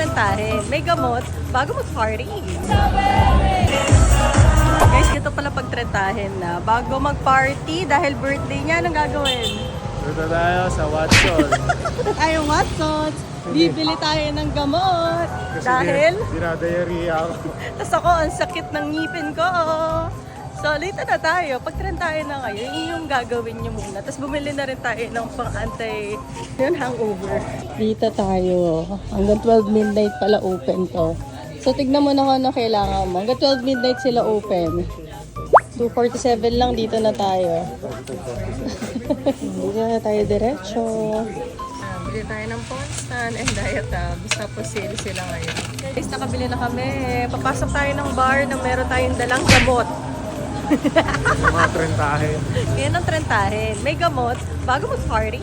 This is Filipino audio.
trentahin. May gamot bago mag-party. Guys, ito pala pagtrentahin na. Bago mag-party, dahil birthday niya, anong gagawin? Dito tayo sa Watson. Tayo, Watson! Bibili tayo ng gamot. Dahil? Dinadayari ako. Tapos ako, ang sakit ng ngipin ko. So, later na tayo. Pag-trentahin na ngayon, yun yung gagawin nyo muna. Tapos bumili na rin tayo ng pang-anti yun, hangover. Dito tayo. Hanggang 12 midnight pala open to. So, tignan mo na kung ano kailangan mo. Hanggang 12 midnight sila open. 2:47 lang, dito na tayo. Dito na tayo diretso. Bili tayo ng Ponstan and Diatabs. Tapos sale sila ngayon. Guys, nakabili na kami. Papasok tayo ng bar na meron tayong dalang gamot. Yung mga trentahin. Yan ang trentahin. May gamot bago mag-party.